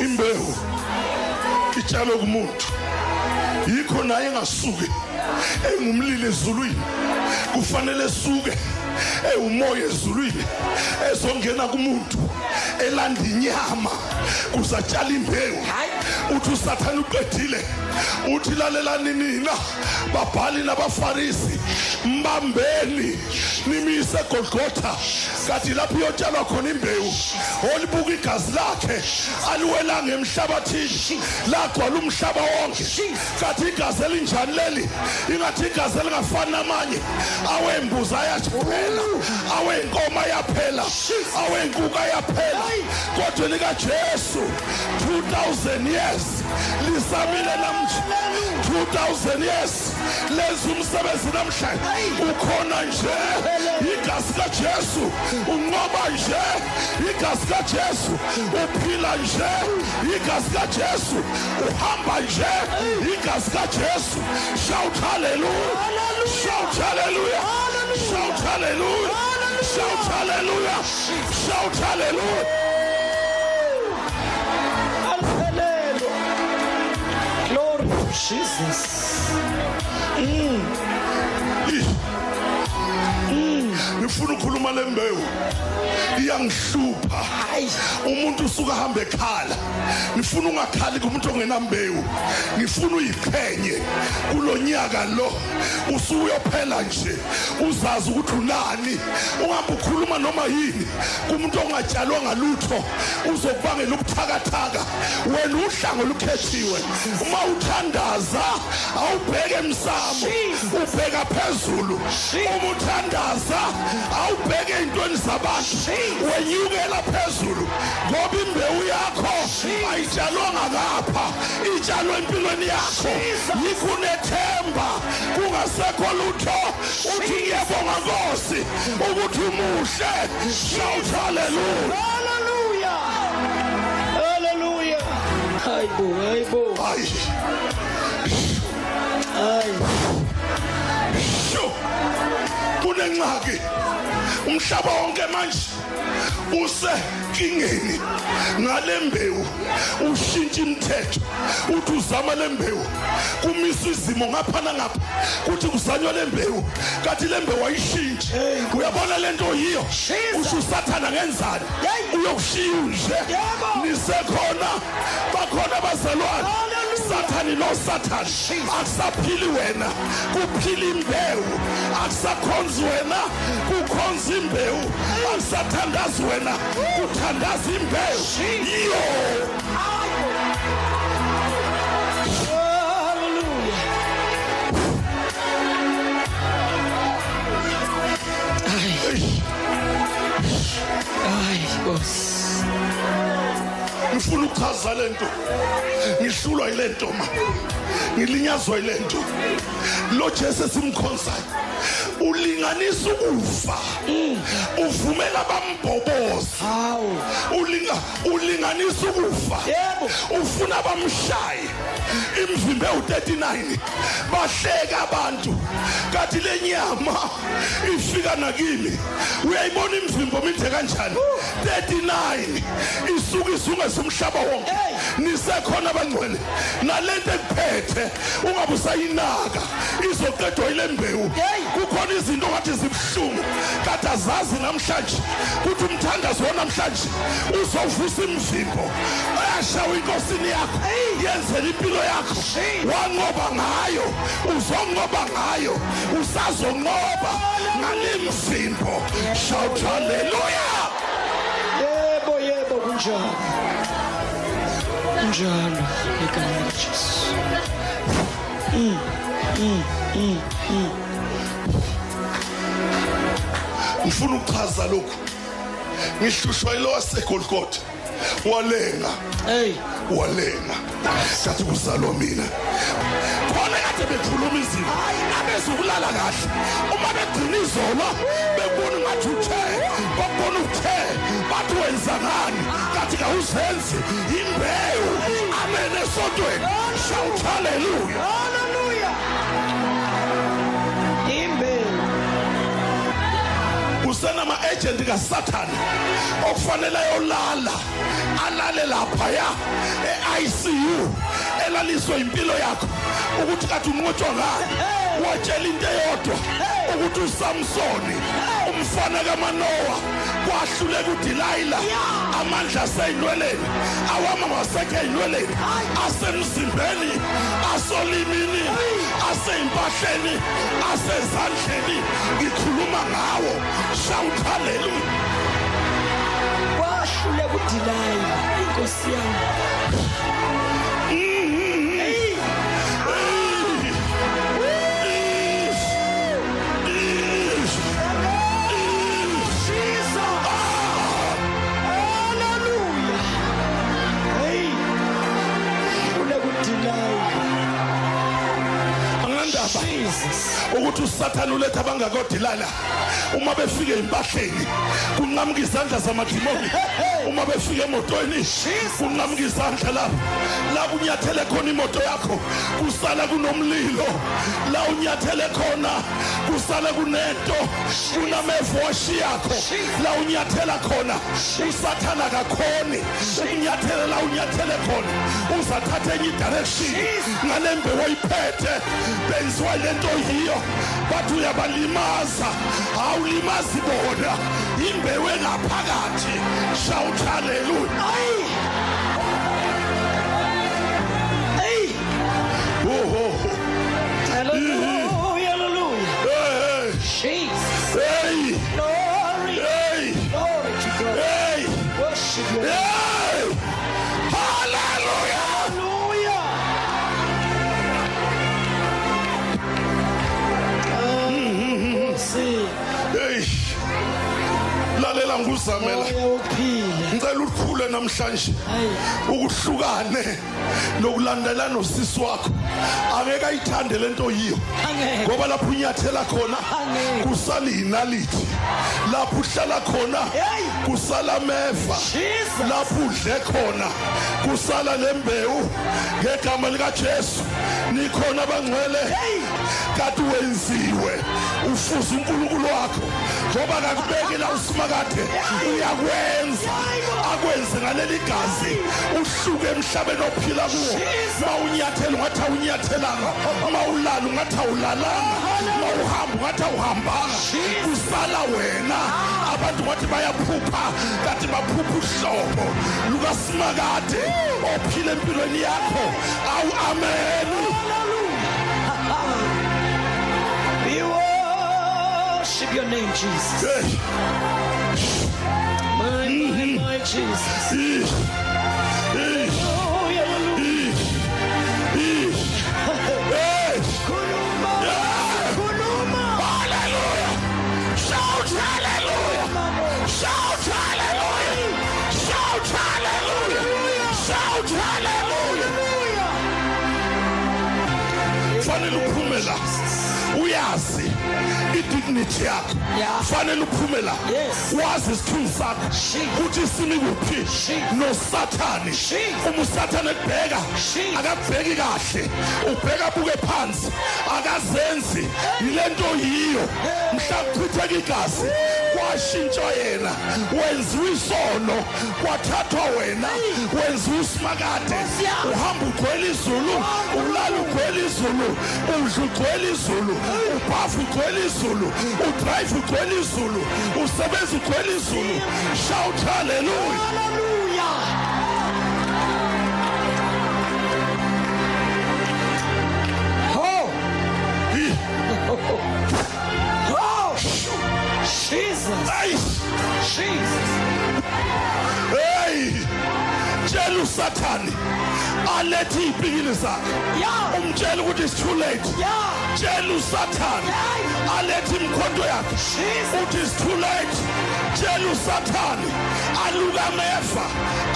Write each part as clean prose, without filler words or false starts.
Imbewu itshalo kumuntu yikho naye engasuki engumlilo ezulwini kufanele suke umoya ezulwini ezongena kumuntu elanda inyama kuzatshala imbewu uthi uSathane uqedile uthi lalelani nina babhali nabafarisi mbambeni nimise eGolgotha kathi lapho iyotshalwa khona imbewu olibuka igazi lakhe aliwela ngemhlabathini lagcwala umhlaba wonke kathi igazi elinjani leli ingathi igazi elingafani namanye awembuzi ayaphela awenkomo ayaphela awenkukhu ayaphela kodwa lika Jesu 2000 years lisamile namhla 2000 years lenza umsebenzi namhlanje ukhona nje igazi kaJesu unqoba nje igazi kaJesu uphila nje igazi kaJesu uhamba nje igazi kaJesu shout hallelujah shout hallelujah shout hallelujah shout hallelujah shout hallelujah glory to Jesus. Ngifuna ukukhuluma lembewu iyangihlupha umuntu usuka hamba ekhala ngifuna ungakhali kumuntu ongenambewu ngifuna uyiphenye kulonyaka lo usuyophela nje uzazi ukuthi unani ungamba ukhuluma noma yini kumuntu ongatshalwanga lutho uzokubangela ubuthakathaka wena uhlanga olukhethiwe uma uthandaza awubheke emsamo ubheka phezulu uma uthandaza awubheke intweni zabantu wenyukela phezulu ngoba imbewu yakho ayitshalwanga ngapha itshalwe empilweni yakho yikunethemba kungasekho lutho uthi ngiyabonga Nkosi ukuthi umuhle shout hallelujah Hallelujah. Hallelujah. Hayibo. Kunengxaki umhlaba wonke manje usekingeni ngalembewu ushintsha imithetho uthi uzama lembewu kumisa izimo ngapha nangapha kuthi kuzanywa lembewu kathi lembewu ayishintshe uyabona lento yiyo usho uSathane ngenzani uyokushiya nje nisekhona bakhona abazalwane Sathane no Sathane akusaphili wena kuphila imbewu akusakhonzi wena kukhonza imbewu akusathandazi wena kuthandaza imbewu yo ngifuna ukuchaza lento ngihlulwa yilento ma ngilinyazwa yilento lo Jesu simkhonzayo ulinganisa ukufa uvumela bambhoboza ulinganisa ukufa ufuna bamshaye imvimbe u39 bahleka abantu kathi lenyama ifika nakimi uyayibona imvimbo mithe kanjani 39 isuka somhlaba wonke nisekhona abangcwele nalento ekuphethe ungabe usayinaka izoqedwa ile mbewu kukhona izinto ngathi zibhlungu kade azazi namhlanje kuthi umthandazo namhlanje uzovusa imvimbo ayashawa inkosini yakho yenzela impilo yakho wanqoba ngayo uzonqoba ngayo usazonqoba ngalemvimbo shout hallelujah yebo kunjalo igama likaJesu ngifuna ukuchaza lokhu ngihlushwa yilo waseGolgotha walenga walenga kathi kuzalwa mina khona kade bekhuluma izimo abezukulala kahle uma begcina izolo bebona ngathi uthe babona uthe bathi wenza ngani kathi kawuzenzi imbewu amen esontweni shout hallelujah kusenama agent kaSathane okufanele ayolala alale lapha ya eICU elaliswa impilo yakho ukuthi kathi unqotshwa ngani watshela into eyodwa ukuthi uSamsoni umfana kaManoa kwahluleka uDelilah amandla aseyinweleni awama wasekhe eyinweleni asemzimbeni asolimini aseyimpahleni asezandleni ngikhuluma ngawo shout hallelujah wahluleka uDelilah inkosi yami ukuthi uSathane uletha abangakodilala uma befike empahleni kunqamuka izandla zamadimoni uma befike emotweni kunqamuka izandla la unyathele khona imoto yakho kusala kunomlilo la unyathele khona kusala kunento kunamevoshi yakho la unyathela khona uSathane akakhoni unyathele la unyathele khona uzathatha enye direction ngalembe wayiphethe benziwa lento hiyo bathi uyabalimaza awulimazi bona imbewu engaphakathi shout hallelujah hallelujah hallelujah Jesus hey glory hey glory to God hey worship you hey hallelujah hey lalela nguzamela ngicela ukukhule namhlanje ukuhlukane nokulandela nosisi wakho angeke ayithande lento yiyo ngoba lapho unyathela khona kusala inalithi lapho uhlala khona kusala meva lapho udle khona kusala lembewu ngegama lika Jesu nikhona abangcwele kade wenziwe ufuza uNkulunkulu wakho ngoba akubeki la usimakade uyakwenza akwenze ngaleli gazi uhluke emhlabeni ophila kuwo mawunyathela ungathi awunyathelanga mawulala ungathi awulalanga mawuhamba ungathi awuhambanga kusala wena abantu bathi bayaphupha kade baphupha uhlobo lukaSimakade ophila empilweni yakho awu amen worship your name Jesus my Jesus fanele uphumela uyazi idignity yakho fanele uphumela wazi isithunzi sakho ukuthi simi kuphi noSathane uma uSathane ebheka akabheki kahle ubheka buke phansi akazenzi lento yiyo mhla kuchitheka igazi kwashintshwa yena wenziwa isono kwathathwa wena wenziwa uSimakade uhamba ugcwele izulu ulala ugcwele izulu udla ugcwele izulu ubhafu ugcwele izulu udrive ugcwele izulu usebenza ugcwele izulu shout hallelujah hallelujah oh Jesus Jesus hey tshela uSathane alethi impikili zakhe umtshela ukuthi it's too late tshela uSathane alethi imkhonto yakhe uthi it's too late tshela uSathane aluka ameva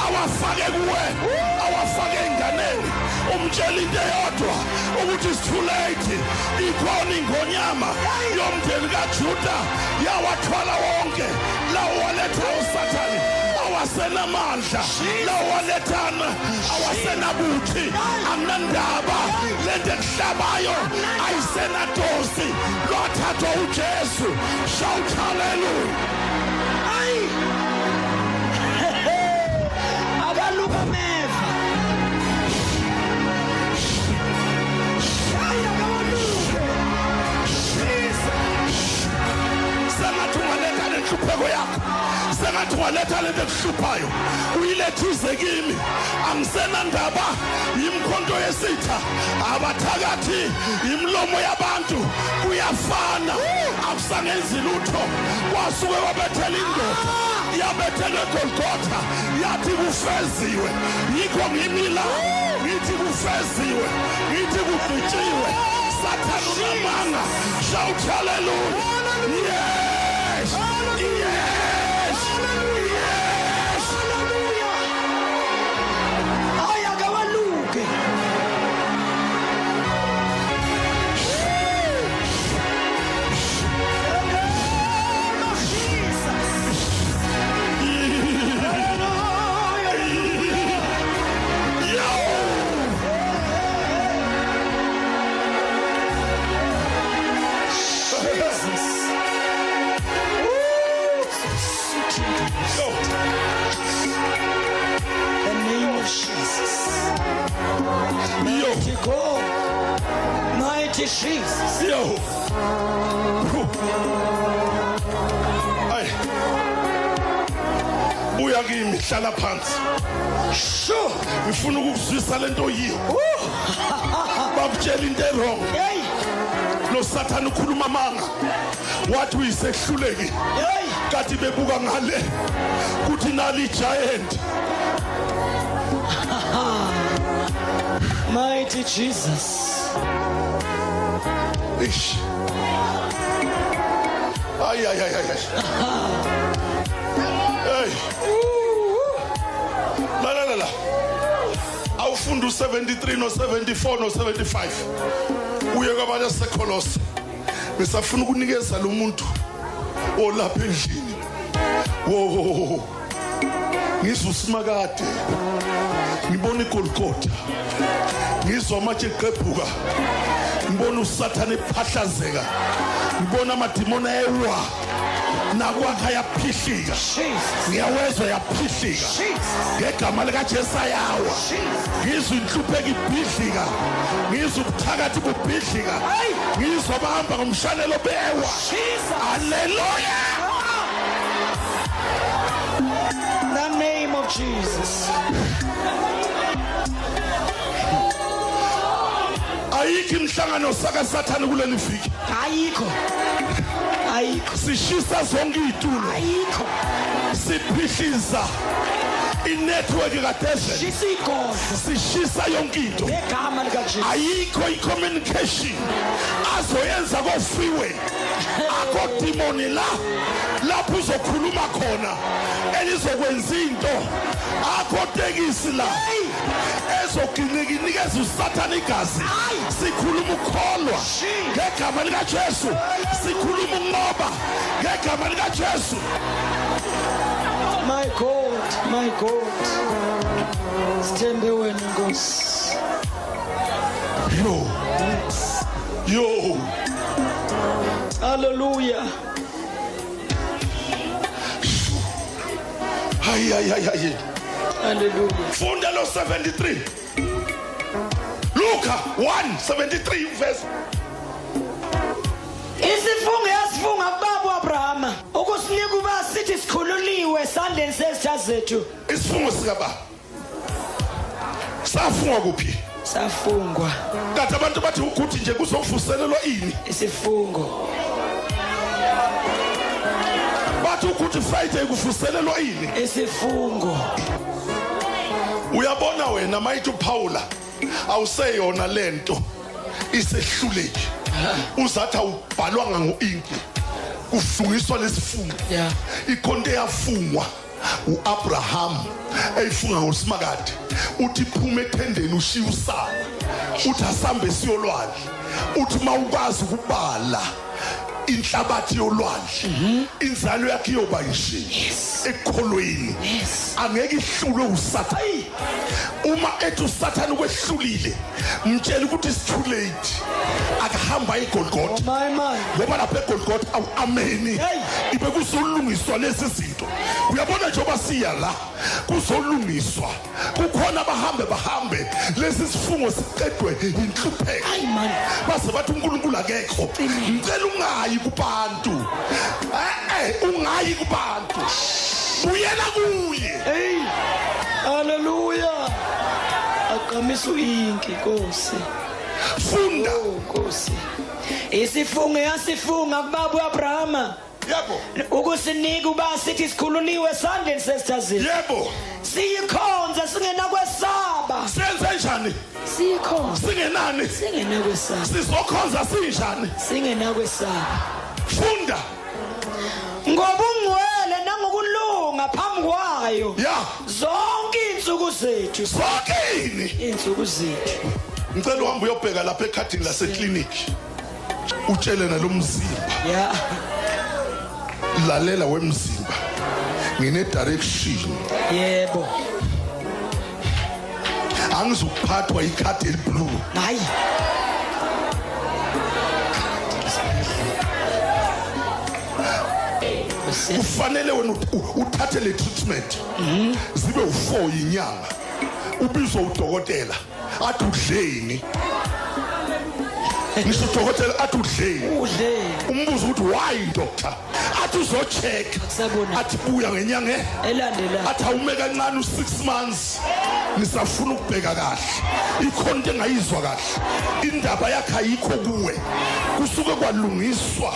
awafake kuwe awafake enganeni umtshela into eyodwa ukuthi it's too late ikhona ingonyama yomndeni kaJuda yawathwala wonke lawo waletha uSathane awasenamandla lawalethana awasenabuthi anandaba lento ekuhlabayo ayisenadosi lwathathwa uJesu. Shout hallelujah. Ay. Akaluka meva. Ay akaluka. Sengathi ungaletha lenhlupheko yakho, sengathi ungaletha lento ekuhluphayo uyilethize kimi. Angisenandaba yimkhonto yesitha, abathakathi imlomo yabantu kuyafana. Akusangenzi lutho kwasuke wabethela indoda yabethela eGolgotha yathi kufeziwe. Yikho ngimila ngithi kufeziwe, ngithi kugqitshiwe. Sathane unamanga. Shout hallelujah. Yes, yes, yes. Ay akaluke. Mighty God, mighty Jesus. Yo. Ay. Buya kimi hlala phansi. Sure. Ngifuna ukuzwisa lento yiyo. Bakutshela into wrong. Hey. Lo Satan ukhuluma amanga. Wathi uyisehluleki. Hey. Kathi bebuka ngale. Kuthi nali giant. Mighty Jesus. Ish. Ay ay ay ay. Hey. La. Awufunda u73 no74 no75. Uye kwabanye sekolose. Besafuna ukunikeza lo muntu olapha endlini. Wo. Ngisusimakade. Ngibona iGolgotha. Ngizwa amatshe eqephuka. Ngibona uSathane ephahlazeka. Ngibona amadimoni ewa. Nakwakha yaphihlika. Ngiyawezwa yaphihlika. Ngegama likaJesu ayawa. Ngizwa inhlupheko ibhidlika. Ngizwa ubuthakathi bubhidlika. Ngizwa bahamba ngomshanelo bewa. Hallelujah. In the name of Jesus. Ayikho imhlangano saka Sathane kuleli viki. Ayikho. Sishisa zonke izitulo. Ayikho. Siphihliza inetwork kaDevil. Sishisa yonke into. Ngegama likaJesu. Ayikho icommunication azoyenza ko freeway. Akho demoni lapho uzokhuluma khona elizokwenza into. Akho tekisi la ezokunikeza uSathane igazi. Sikhuluma ukholwa ngegama likaJesu. Sikhuluma ukunqoba ngegama likaJesu. My God. Sithembe wena Nkosi. Yo. Hallelujah. Ay. Hallelujah. Funda lo 73. Luka 1:73 verse. Isifungo yasifunga kubaba uAbrahama ukusinika uba sithi sikhululiwe esandleni sezitha zethu. Isifungo sika baba. Safungwa kuphi? Safungwa. Kanti abantu bathi ukuthi nje kuzovuselelwa ini? Isifungo. Bathi ukuthi Friday kuvuselelwa ini? Isifungo. Uyabona wena mayithi uPaula awuseyona lento isehluleki. Uzathi awubhalwanga ngoinki. Kufungiswa lesifungo. Yeah. Ikhonto yafungwa uAbraham eyifunga ngosimakade. Uthi phuma ethendeni ushiya usana. Uthi asambe siyolwandle. Uthi mawukwazi ukubala inhlabathi yolwandle inzalo yakhe iyoba yishini ekholweni angeke ihlulwe uSathane. Uma ethi uSathane ukwehlulile mtshela ukuthi it's too late, akahamba eGolgotha ngoba lapha eGolgotha awu-ameni ibe kuzolungiswa lezi zinto. Uyabona njengoba siya la kuzolungiswa, kukhona bahambe lezi sifungo siqedwe inhlupheko. Base bathi uNkulunkulu akekho, ngicela ungayi kubantu, ungayi kubantu, uyena kuye. Hallelujah. Aqamisa uyinki Nkosi. Funda Nkosi. Isifungo yasifunga kubaba uAbrahama. Yebo. Ukusinika uba sithi sikhululiwe esandleni sesithazini. Yebo. Siyikhonza singena kwesaba. Senze njani? Siyikhonza. Singenani? Singena kwesaba. Sizokhonza sinjani? Singena kwesaba. Funda. Ngoba ungcwele nangokulunga phambi kwayo. Ya. Zonke insuku zethu. Sokini. Insuku zethu. Ngicela uhambe uyobheka lapha ekhadini laseclinic. Utshele nalomzimba. Ya. Lalela wemzimba. Ngine direction. Yebo. Angizukuphathwa ikhadi eliblue. Hayi. Kufanele wena uthathe le treatment. Zibe u4 inyanga. Ubizwa udokotela athi udleni. Ngisho udokotela athi udleni. Udleni. Umbuzo ukuthi why doctor? Athi uzocheck. Athi buya ngenyanga elandela. Athi awume kancane u6 months. Nisafuna ukubheka kahle. Ikhona into engayizwa kahle. Indaba yakhe ayikho kuwe. Kusuke kwalungiswa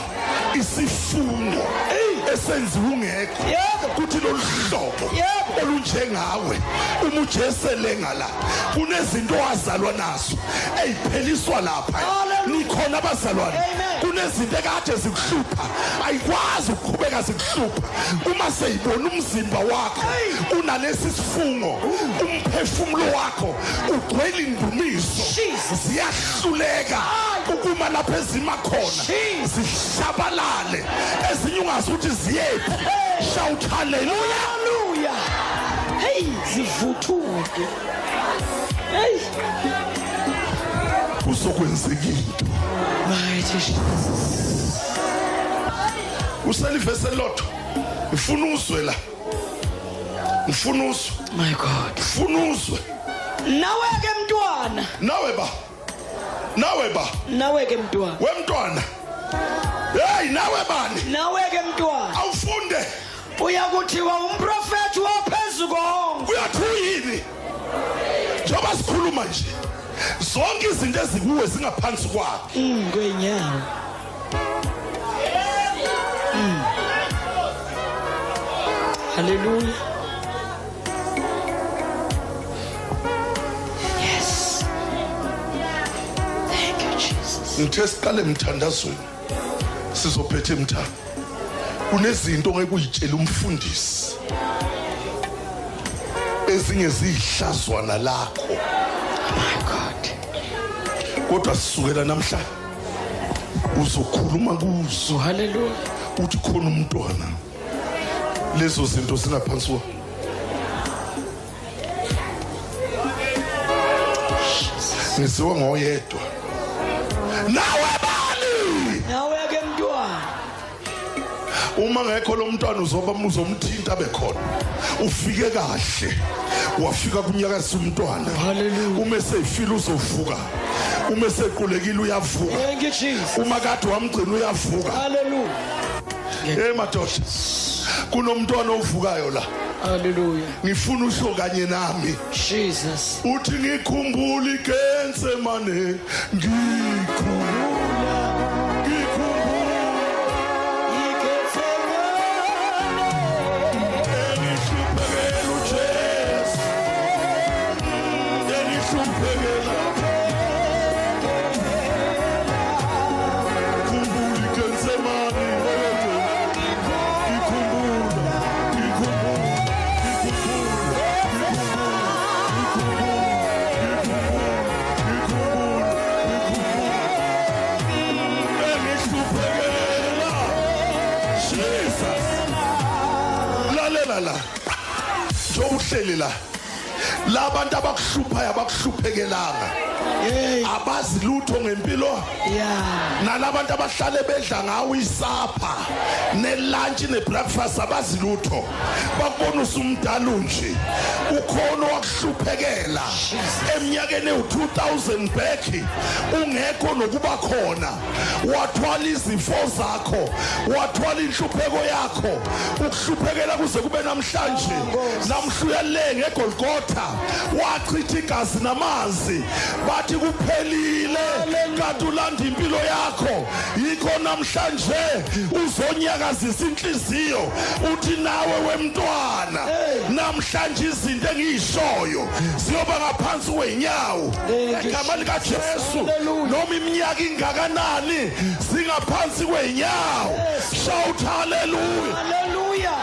isifungo esenziwe ungekho. Kuthi lo hlobo olunjengawe uma ujeselenga la kunezinto wazalwa nazo ezipheliswa lapha. Nikhona abazalwane kunezinto ekade zikuhlupha ayikwazi ukuqhubeka zikuhlupha. Uma seyibona umzimba wakho unalesi sifungo, umphefumulo wakho ugcwele indumiso, ziyahluleka ukuma lapha ezima khona zishabalale, ezinye ungazi ukuthi ziyephi. Shout hallelujah. Hallelujah. Hey, zivuthuke. Hey. Kuzokwenzeka into. Mighty Jesus. Uselivese lotho. Ngifuna uzwe la. Ngifuna uzwe. My God. Ngifuna uzwe. Nawe ke mntwana. Nawe ba. Nawe ba. Nawe ke mntwana. Wemntwana. Hey, nawe bani? Nawe ke mntwana. Awufunde. Uyakuthiwa umprofeti waphezulu konke. Uyathuyini. Njoba sikhuluma nje. Zonke izinto ezikuwe zingaphansi kwakhe. Kwenyawo. Hallelujah. Yes. Thank you, Jesus. Ngithe siqale emthandazweni. Sizophethe emthanda. Kunezinto ngeke uyitshela umfundisi. Ezinye ziyihlazwana lakho. My God. Kodwa sisukela namhlanje uzokhuluma kuzo. Hallelujah. Uthi khona umntwana. Lezo zinto zingaphansi kwa. Ngiziwa ngoyedwa. Nawe bani? Nawe ke mntwana. Uma ngekho lo mntwana uzomthinta bekhona. Ufike kahle. Wafika kunyakasa umntwana. Hallelujah. Uma esefila uzovuka. Uma esequlekile uyavuka. Thank you, Jesus. Uma kade wamgcina uyavuka. Hallelujah. Hey madoda. Kunomntwana ovukayo la. Hallelujah. Ngifuna usho kanye nami. Jesus. Uthi ngikhumbula igense mane. Ngikhumbula. uhleli la labantu abakuhluphayo abakuhluphekelanga abazi lutho ngempilo nalabantu abahlale bedla ngawo isapha nelunch nebreakfast abazi lutho bakubona usumdala nje ukhona wakuhluphekela eminyakeni u2000 back ungekho nokuba khona wathwala izifo zakho wathwala inhlupheko yakho ukuhluphekela kuze kube namhlanje namhluyalenge eGolgotha wachitha igazi namanzi bathi kuphelile kanti ulanda impilo yakho yikho namhlanje uzonyakazisa inhliziyo uthi nawe wemntwana namhlanje izinto engiyishoyo ziyoba ngaphansi kwenyawo egama lika Jesu noma iminyaka ingakanani zingaphansi kwenyawo shout hallelujah hallelujah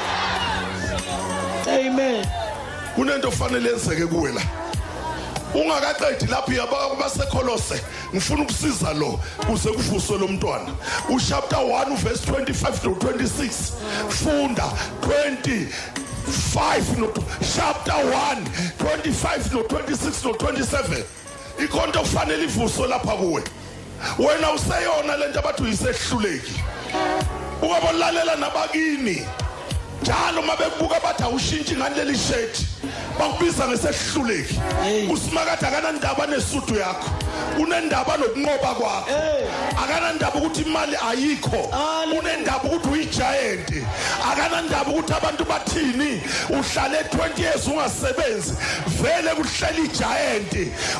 amen kunento ofanele yenzeke kuwe la ungakaqedi lapho yabasekolose ngifuna ukusiza lo kuze kuvuswe lo mntwana uchapter 1 verse 25 to 26 funda 25 no chapter 1 25 no 26 no 27 ikhonto kufanele ivuswe lapha kuwe wena useyona lento abathi uyisehluleki ukabolalela nabakini njalo mabebuka bathi awushintshi ngani leli shirt bakubiza ngesehluleki usimakade akanandaba nesuthu yakho unendaba nokunqoba kwakho akanandaba ukuthi imali ayikho unendaba ukuthi uyigiant akanandaba ukuthi abantu bathini uhlale 20 years ungasebenzi vele kuhlela igiant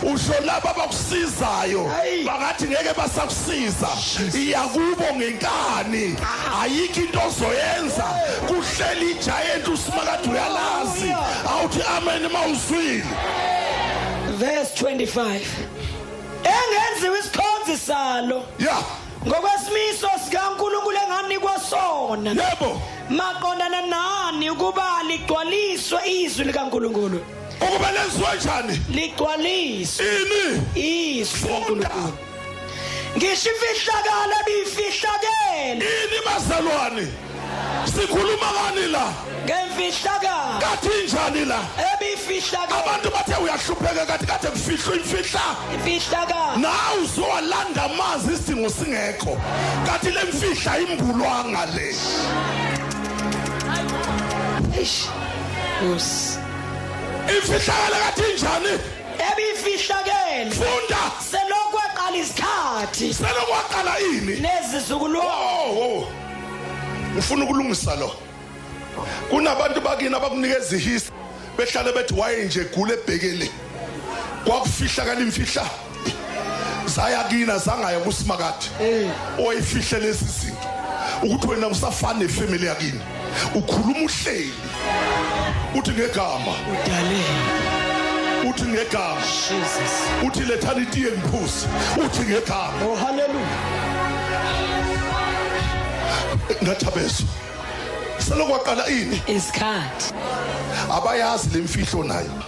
usho laba abakusizayo bangathi ngeke basakusiza iyakubo ngenkani ayikho into ozoyenza kuhlela igiant usimakade uyalazi awuthi amen mawuzwile verse 25 engenziwe isikhonzi salo ngokwesimiso sikaNkulunkulu enganikwa sona yebo maqondana nani ukuba ligcwaliswe izwi likaNkulunkulu ukuba lenziwe njani ligcwaliswe izwi likaNkulunkulu ngisho ifihlakala bifihlakele ini bazalwane sikhuluma ngani la ngemfihlakala kathi njani la ebifihlakala abantu bathe uyahlupheka kathi kade kufihlwa ifihlakala nawe uzowalanda amanzi isidingo singekho kathi lemfihla imbulwanga le ifihlakala kathi njani ebifihlakele funda selokwaqala isikhathi selokwaqala ini nezizukulwane ufuna ukulungisa lo kunabantu bakini abakunikeza ihisi behlale bethi waye nje gule ebhekele kwakufihla kalimfihla zayakina zangaya kusimakade oyifihle lezi zinto ukuthi wena usafana nefamily yakini ukhuluma uhleli uthi ngegama udale uthi ngegama Jesus uthi lethani itiye ngiphusi uthi ngegama oh hallelujah ngathabezo selokwaqala ini isikhathi abayazi lemfihlo nayo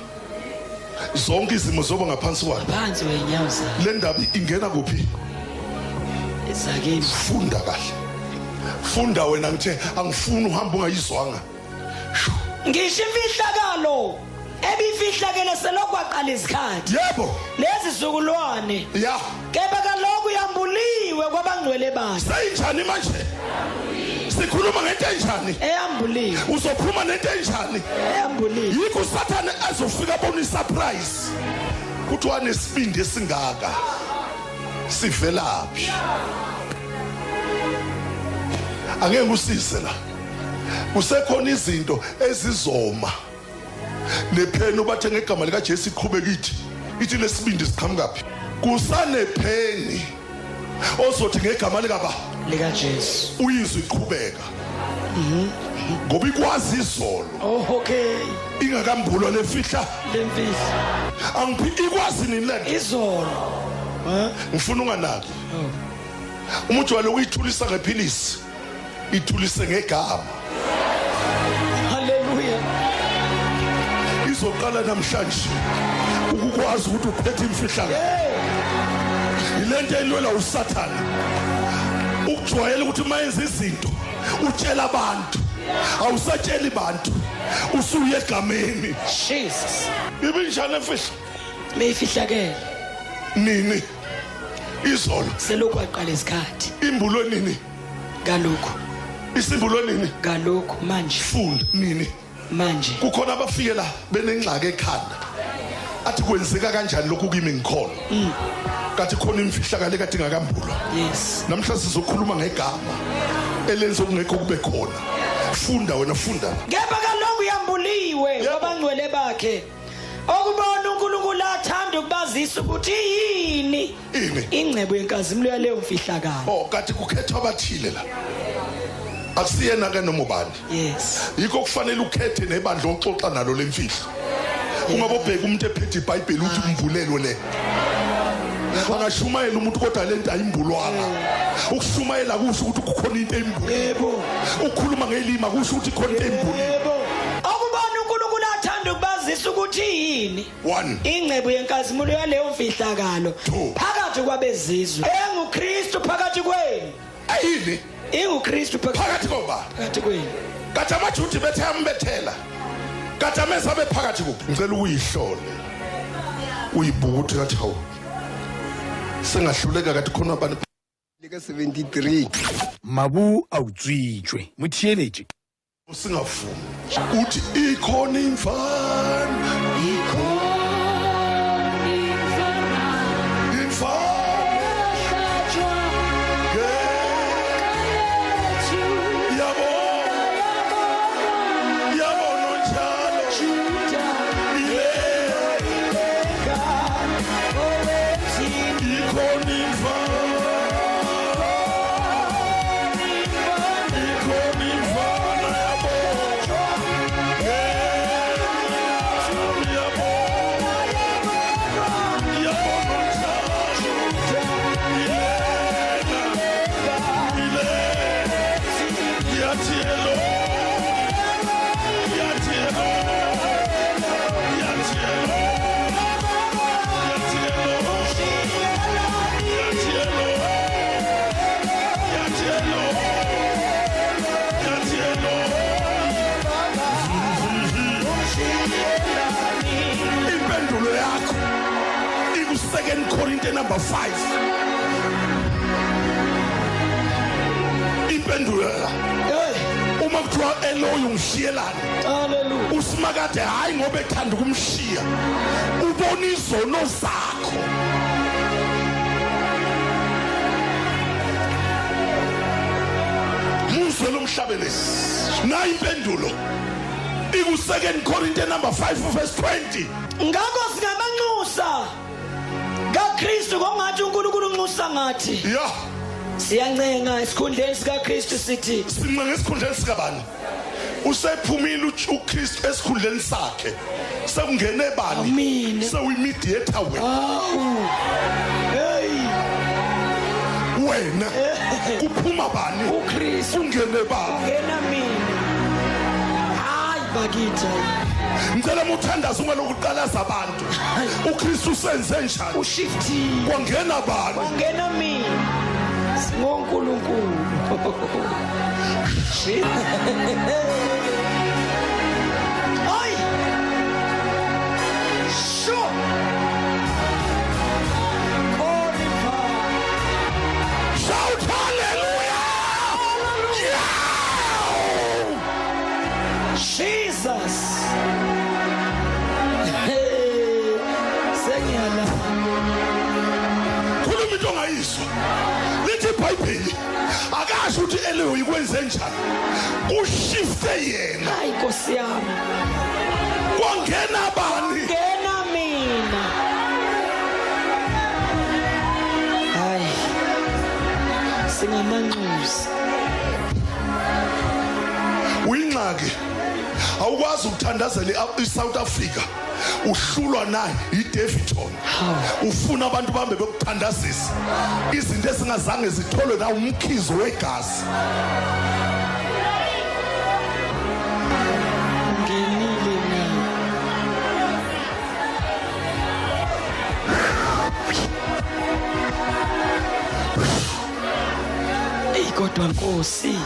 zonke izimo zoba ngaphansi kwayo phansi wenyawo zakhe le ndaba ingena kuphi izakini funda kahle funda wena ngithe angifuni uhamba ungayizwanga ngisho imfihlakalo ebifihlakele selokwaqala isikhathi yebo nezizukulwane kepha kaloku yambuliwe kwabangcwele bakhe sayinjani manje sikhuluma ngento enjani eyambuliwe uzophuma nento enjani eyambuliwe yikho usathane azofika bona isurprise kuthi wanesibindi esingaka sivelaphi angeke usise la kusekhona izinto ezizoma nepheni ubathe ngegama lika Jesu iqhubeka ithi lesibindi siqhamukaphi kusanepheni ozothi ngegama lika Jesu uyizwe iqhubeka ngoba ikwazi izolo okay ingakambulwa lemfihla angiphi ikwazi nini le izolo ngifuna unganaki umuntu walo uyithulisa ngephilisi ithulise ngegama haleluya izoqala namhlanje ukukwazi ukuthi uphethe imfihla ilento elwela usathana ukujwayela ukuthi mayenza izinto utshela abantu awusatsheli abantu usuye egameni. Jesus. Ibinjani emfihlo? Meyifihlakele. Nini? Izolo. Selokhu aqala isikhathi. Imbulo nini? Galokhu. Isimbulo nini? Galokhu manje. Funda nini? Manje. Kukhona abafike la benengxaki ekhanda. Athi kwenzeka kanjani lokhu kimi ngikhona. Kathi khona imfihlakale kade ingakambulwa. Yes. Namhla sizokhuluma ngegama elenze okungekho kube khona. Funda wena funda. Ngempela kalonke uyambuliwe kwabangcwele bakhe. Okubona uNkulunkulu athanda ukubazisa ukuthi yini ingcebo yenkazimulo yaleyo mfihlakalo. Oh kathi kukhethwa abathile la. Akusiyena ke noma ubani. Yes. Yikho kufanele ukhethe nebandla oxoxa nalo lemfihlo. Ungabobheka umuntu ephethe iBhayibheli uthi umvulelo le. Angashumayela umuntu kodwa lento ayimbulwanga. Ukushumayela kusho ukuthi kukhona into embulu. Yebo. Ukukhuluma ngelima kusho ukuthi khona into embulu. Yebo. Okubona uNkulunkulu athanda ukubazisa ukuthi yini 1 ingcebo yenkazimulo yaleyo mfihlakalo phakathi kwabezizwe. EnguKristu phakathi kwenu. Ayini? EnguKristu phakathi koba. Phakathi kwenu. Kathi amaJuda bethe ambethela. Kathi ameza bephakathi kuphi? Ngicela uyihlole. Uyibuka ukuthi kathi hawu. Sengahluleka kathi khona abantu leka 73 mabu awutswitshwe muthieleje usingafuni uthi ikhona imfana Corinthians number 5. Impendulo uma kuthiwa eloyo ngishiyelana. Hallelujah. Usimakade hayi ngoba ethanda ukumshiya. Ubona izono zakho. Muze lomhlabelesi. Na impendulo. Iku 2 Corinthians number 5 verse 20. Ngakho singabanxusa kaKristu kongathi uNkulunkulu unxusa ngathi. Yeah. Siyancenga esikhundleni sikaKristu sithi. Sincenga esikhundleni sikabani? Usephumile uKristu esikhundleni sakhe. Sekungene bani? Sewimediator wena. Hey. Wena kuphuma bani? uKristu ungene bani? Ungena mina. Hayi bakithi. Ngicela muthandaza uma lokuqalaza abantu. uKristu senze njani? Ushifti. Kwangena bani? Kwangena mina. ngoNkulunkulu. Ay! Sure. Shout hallelujah! Yeah! Jesus. Sengiyala. Khuluma into ongayizwa. Lithi iBhayibheli akasho ukuthi Eloyi kwenze njani. Ushifte yena. Hayi Nkosi yami. Kwangena bani? Ngena mina. Hayi. Singamanxusi. Uyingxaki. Awukwazi ukuthandazela iSouth Africa. Uhlulwa naye iDavidton. Ufuna abantu bambe bekuthandazisa. Izinto esingazange zitholwe na umkhizo wegazi. Ngenile mina. Kodwa Nkosi.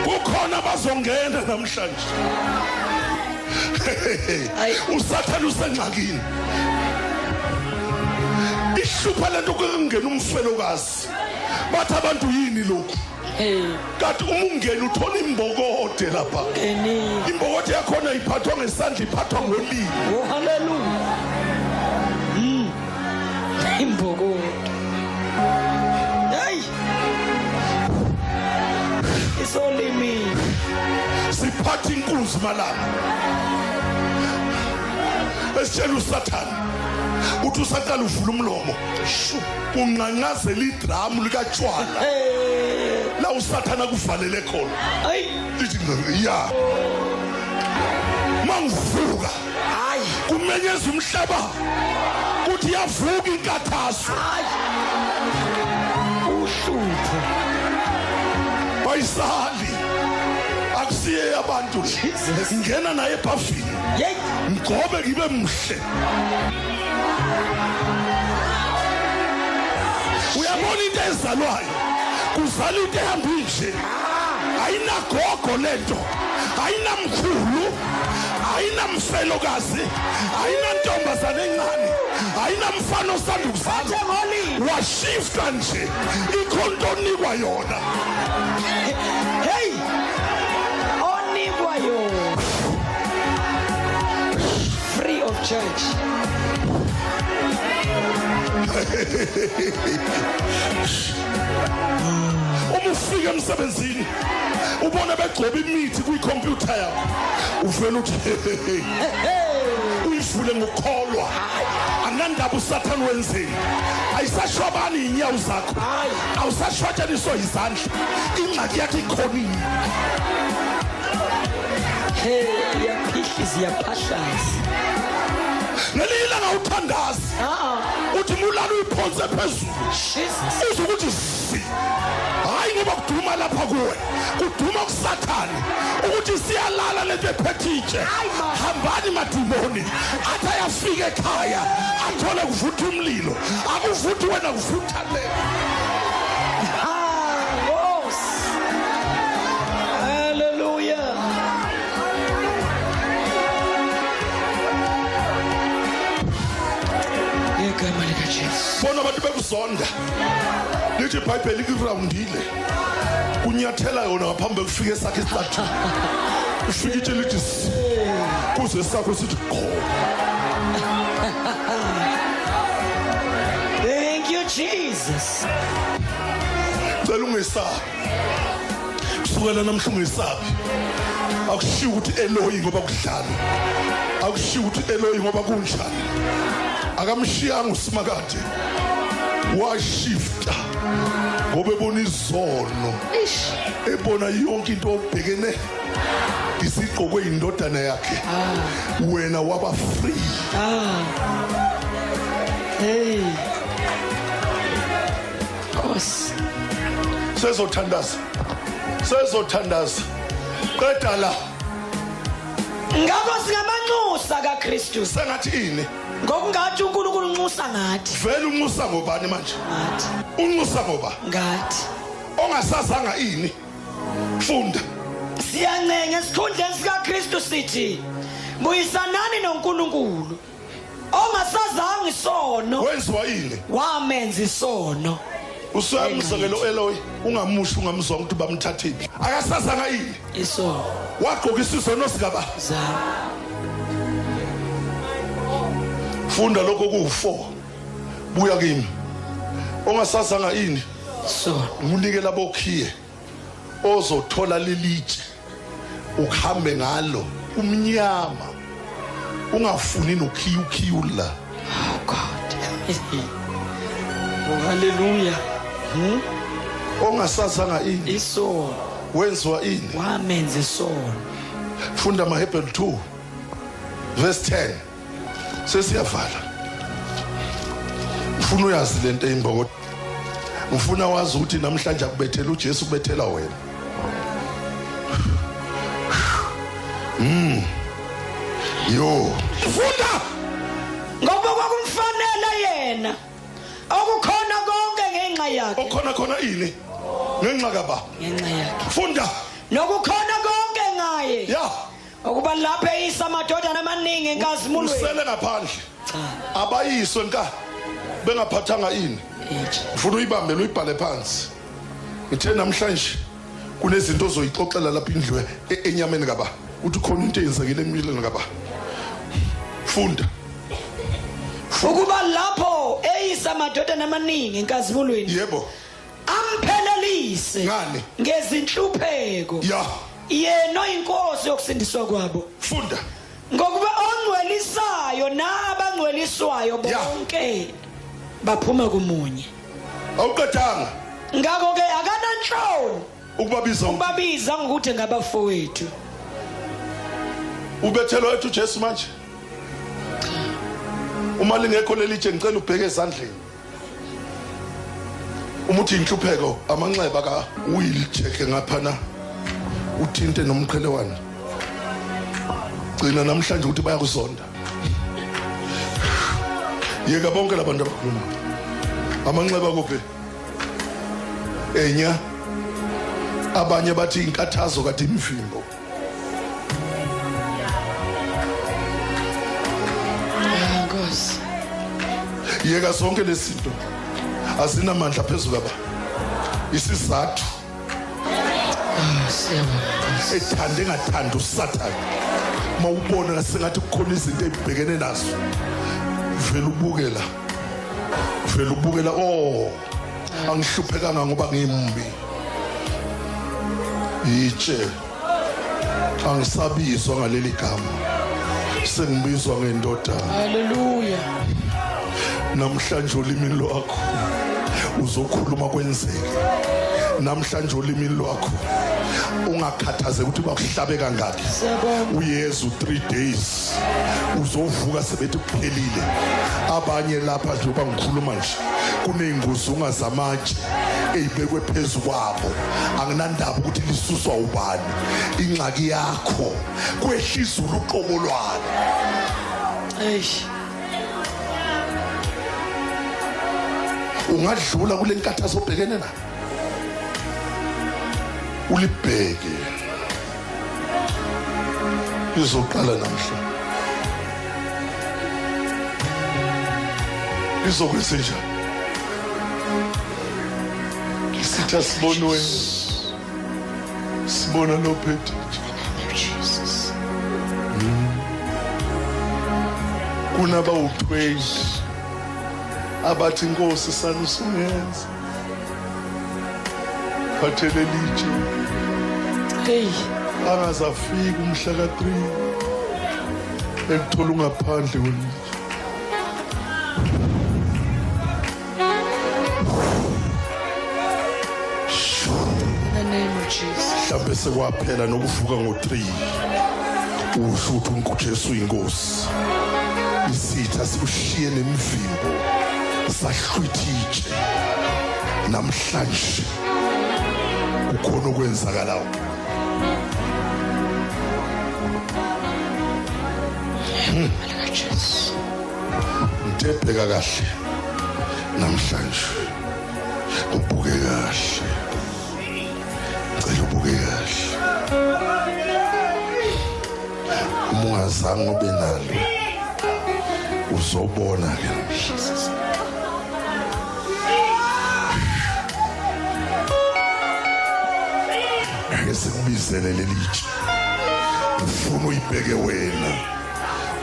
Kukhona bazongena namhlanje. Usathana usengxakini. Ihlupha lento kungena umfelokazi. Bathi abantu yini lokhu? Kanti umungeni uthola imbokode lapha. Imbokode yakhona iphathwa ngesandla iphathwa ngolimi. Oh hallelujah. Imbokode. Hey. It's only me. Siphatha inkunzi malanga. Esitshela uSathane uthi usaqala uvula umlomo. Unqanqazela idramu likatshwala. La uSathane kuvalele khona. Hayi. Lithi ya. Mangivuka. Hayi. Kumenyeza umhlaba. Kuthi yavuka inkathaso. Hayi. Uhlupho. Bayisali. Akusiye abantu. Ngena naye ephafini. Hey. Ngobe ngibe mhle. Uyabona into ezalwayo. Kuzala into ehamba nje. Ayinagogo lento. Ayinamkhulu. Ayinamfelokazi. Ayinantombazana encane. Ayinamfana osanda ukuzalwa. Washifta nje. Ikhonto onikwa yona. Hey. Onikwa yona. Free of charge. Ufika emsebenzini ubona begcoba imithi kwicomputer yakho uvela uthi uyivule ngokholwa anandaba uSathane wenzeni ayisashwabani inyawo zakho awusashwatshaniswa izandla ingxaki yakhe ikhonini yaphihliza yaphahlaza nelila ngawuthandazi uthi mulalo uyiphonse phezulu uzukuthi hayi ngoba kuduma lapha kuwe kuduma kuSathane ukuthi siyalala lento ephethije hambani madimoni athi ayafika ekhaya athole kuvutha umlilo akuvuthi wena kuvutha le hallelujah ngegama likaJesu bona abantu bekuzonda lithi iBhayibheli lirawundile kunyathela yona ngaphambi kufika esakhe isithathu ufika itshe lithi kuze sakho sithi qho. Thank you Jesus. Cela ungesabi kusukela namhla ungesabi akushiya ukuthi Eloyi ngoba kudlala akushiya ukuthi Eloyi ngoba kunjani akamshiyanga uSimakade washifta ngoba ebona izono ebona yonke into obhekene isigqoko indodana yakhe wena waba free Hey Kos sezothandaza qeda la ngakho singamanxusa kaKristu sengathi ini ngokungathi uNkulunkulu unxusa ngathi vele unxusa ngobani manje ngathi unxusa ngoba ngathi ongasazanga ini funda siyancenga esikhundleni sikaKristu sithi buyisanani noNkulunkulu ongasazanga isono wenziwa ini wamenza isono usuyamsekelo Eloyi ungamushi ungamzwa ukuthi bamthathephi akasazanga ini isono waqokisa isono sigaba zami funda lokho ku4 buya kimi ongasazanga ini so ngunikela bokhiye ozothola lelitshe ukuhambe ngalo umnyama ungafuni nokhiyukhiyula oh God oh hallelujah ongasazanga ini isono wenziwa ini wamenza isono funda maHebrew 2 verse 10 sesiyavala ufuna uyazi lento eyimboko ufuna wazi ukuthi namhlanje akubethela uJesu kubethela wena yo funda ngoba kwakumfanele yena okukhona konke ngenxa ngenxa yakhe okhona khona ini ngenxa kaba ngenxa yakhe funda nokukhona konke ngaye ya ukuba lapha eyisa amadodana amaningi enkazimulweni usele ngaphandle abayiswe nka bengaphathanga ini ufuna uyibambe uyibhale phansi ngithe namhlanje kunezinto ozoyixoxela lapha indlu enyameni kaba uthi khona into eyenzekile emileni kaba funda ukuba lapho eyisa amadodana amaningi enkazimulweni yebo amphelelise ngani ngezinhlupheko ya yena oyinkosi yokusindiswa kwabo funda ngokuba ongcwelisayo nabangcweliswayo bonke baphuma kumunye awuqedanga ngakho ke akananhloni ukubabiza ngokuthi ngabafowethu ubethelwa ethu Jesu manje uma lingekho lelitshe ngicela ubheke ezandleni umuthi inhlupheko amanxeba ka will check ngaphana uthinte nomqhelewani gcina namhlanje ukuthi bayakuzonda yeka bonke labantu abakhuluma amanxeba kuphi enya abanye bathi inkathazo kade imvimbo Nkosi yeka zonke lezinto azinamandla phezulu aba isizathu ethande ngathanda uSathane mawubona ngasengathi kukhona izinto ezibhekene nazo vele ubukela angihluphekanga ngoba ngimbi yitshe angisabizwa ngaleli gama sengibizwa ngendoda haleluya namhlanje ulimini lwakho uzokhuluma kwenzeke namhlanje ulimini lwakho ungakhathaze ukuthi bakuhlabe kangaki uyezu 3 days uzovuka sebethi kuphelile abanye lapha nje bangikhuluma nje kuneyingozi ungazamatshe eyibekwe phezulu kwabo anginandaba ukuthi lisuswa ubani ingxaki yakho kwehlizulu uqobolwane ungadlula kule nkathazo obhekene nayo ulibheke izoqala namhla izokwenze njani isitha sibonwe sibona lophethe kunaba u20 abathi inkosi sanusungenza phathelelitshe angazafika umhla ka3 ekuthola ungaphandle kwelitshe mhlawumbe sekwaphela nokuvuka ngo3 usho ukuthi uJesu uyinkosi isitha sikushiye nemivimbo sahlwithitshe namhlanje ukhona okwenzakalayo Jesu ngibheka kahle namhlanje ubuke kahle ngicela ubuke kahle ungazange ube nalo uzobona ke ngesikubizele lelitshe ufuna uyibheke wena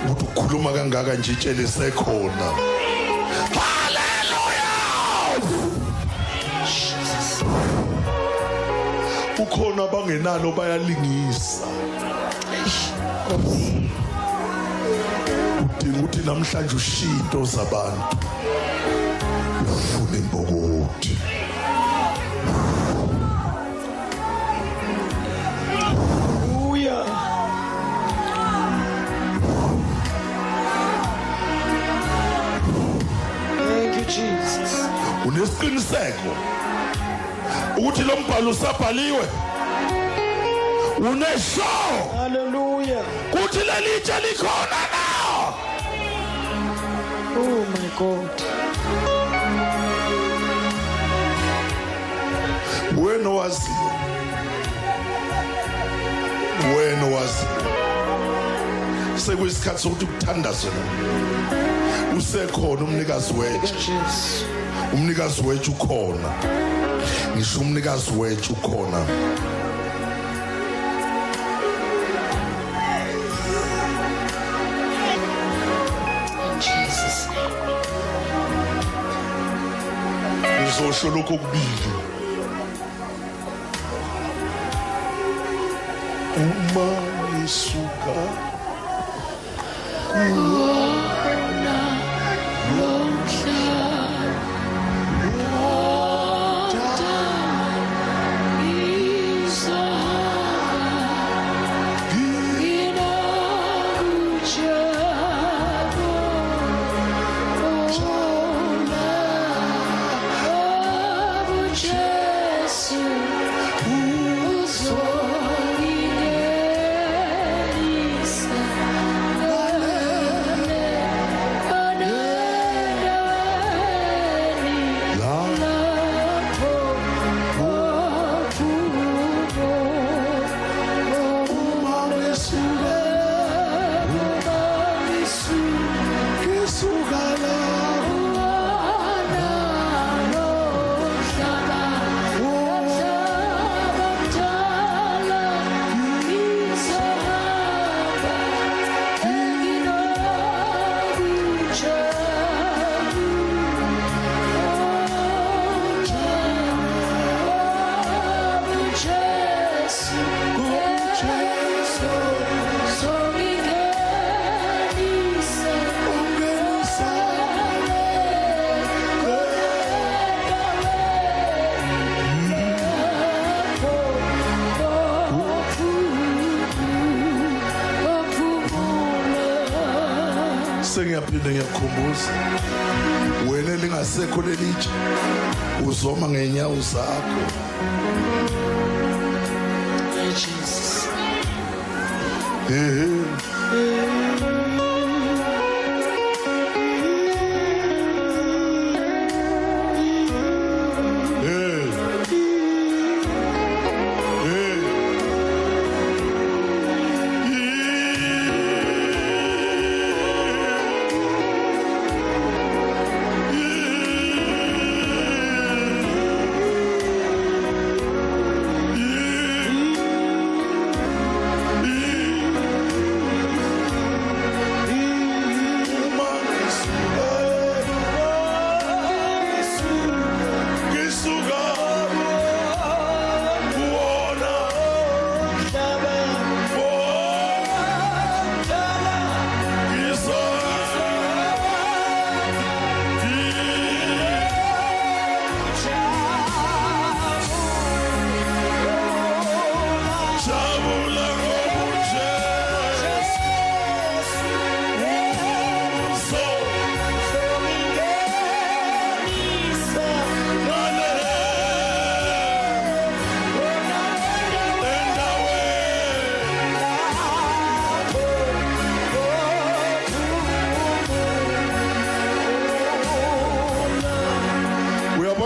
ukuthi ukhuluma kangaka nje itshele sekhona haleluya ukhona bangenalo bayalingisa udinga ukuthi namhlanje ushinto zabantu ufune imbokothi unesiqiniseko ukuthi lo mbhalo usabhaliwe unesho haleluya kuthi lelitshe likhona na oh my god wena wazi sekuyisikhathi sokuthi ukuthandaze lo usekhona umnikazi wethu umnikazi wethu ukhona ngisho umnikazi wethu ukhona Jesus ngizosho lokho kubili uma isuka kuwona sengiyaphinde ngiyakukhumbuza wena lingasekho lelitshe uzoma ngenyawo zakho Jesus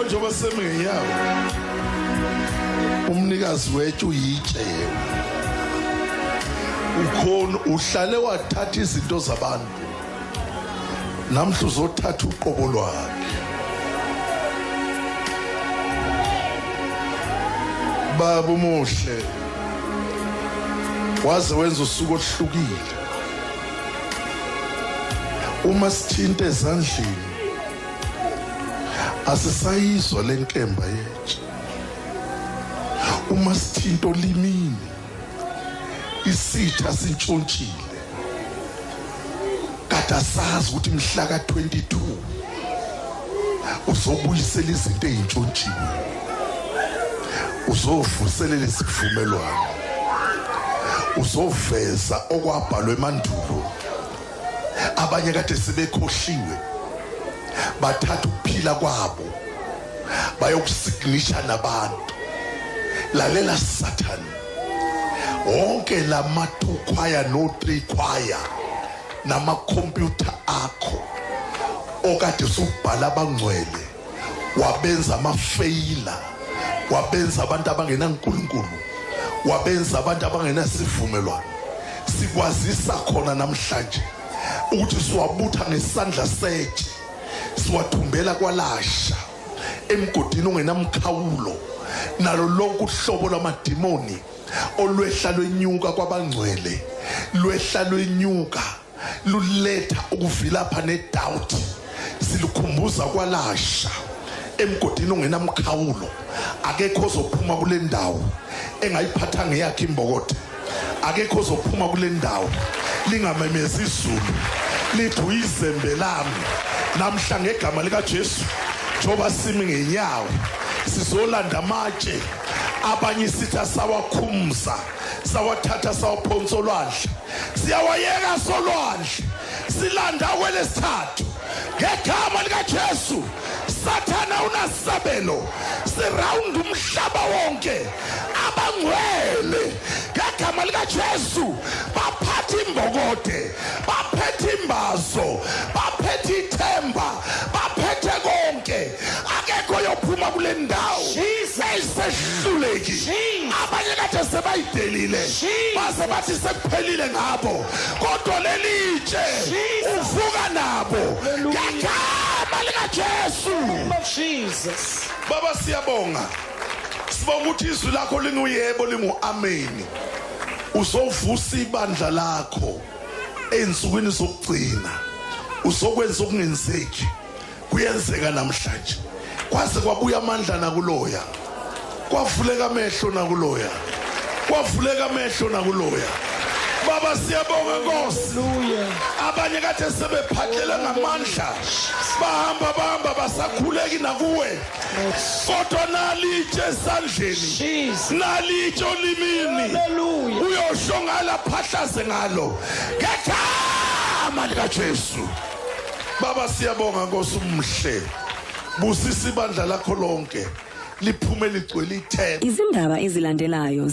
njengoba semenyawo umnikazi wethu yitshe ukhona uhlale wathatha izinto zabantu namhla uzothatha uqobo lwakhe baba umuhle waze wenza usuku oluhlukile uma sithinta ezandleni asisayizwa lenkemba yethu uma sithinta olimini isitha sintshontshile kade sazi ukuthi mhla ka-22 uzobuyisela izinto ezintshontshiwe uzovuselela isivumelwano uzoveza okwabhalwe emandulo abanye kade sebekhohliwe bathatha ukuphila kwabo bayokusignisha nabantu lalela Satan wonke lama-2 kwaya no-3 kwaya namakhompyutha akho okade usubhala abangcwele wabenza amafeyila wabenza abantu abangenankulunkulu, wabenza abantu abangenasivumelwano. Sikwazisa khona namhlanje ukuthi siwabutha ngesandla setshe, siwathumbela kwalasha emgodini ongenamkhawulo, nalo lonke uhlobo lwamadimoni olwehla lwenyuka kwabangcwele, lwehla lwenyuka luletha ukuvilapha nedoubt. Silukhumbuza kwalasha emgodini ongenamkhawulo. Akekho ozophuma kule ndawo engayiphathanga yakhe imbokodo. Akekho ozophuma kule ndawo lingamemeza izulu lithi uyizembe lami. Namhla ngegama lika Jesu, njoba simi ngenyawo, sizolanda amatshe. Abanye sitha sawakhumza, sawathatha sawaphonsa olwandle, siyawayeka solwandle, silanda kwelesithathu ngegama lika Jesu. Sathana unasabelo, sirawunda umhlaba wonke. Abangcwele ngegama lika Jesu baphathe imbokode, baphethe imbazo, baphethe ithemba, baphethe konke. Akekho yophuma kule ndawo esehluleki. Abanye kade sebayidelile base bathi sekuphelile ngabo, kodwa lelitshe uvuka nabo ngegama lika Jesu. Jesus. Baba siyabonga, sibonga ukuthi izwi lakho linguyebo linguameni. Uzovusa ibandla lakho ensukwini zokugcina, uzokwenza okungenzeki. Kuyenzeka namhlanje, kwaze kwabuya amandla nakuloya, kwavuleka amehlo nakuloya, kwavuleka amehlo nakuloya. Baba siyabonga Nkosi. Abanye kade sebephathele ngamandla, bahamba basakhuleki nakuwe, kodwa nalitshe esandleni, nalitshe olimini, uyosho ngala phahlaze ngalo ngegama lika Jesu. Baba siyabonga Nkosi umhle, busisa ibandla lakho lonke liphume ligcwele ithemba. Izindaba ezilandelayo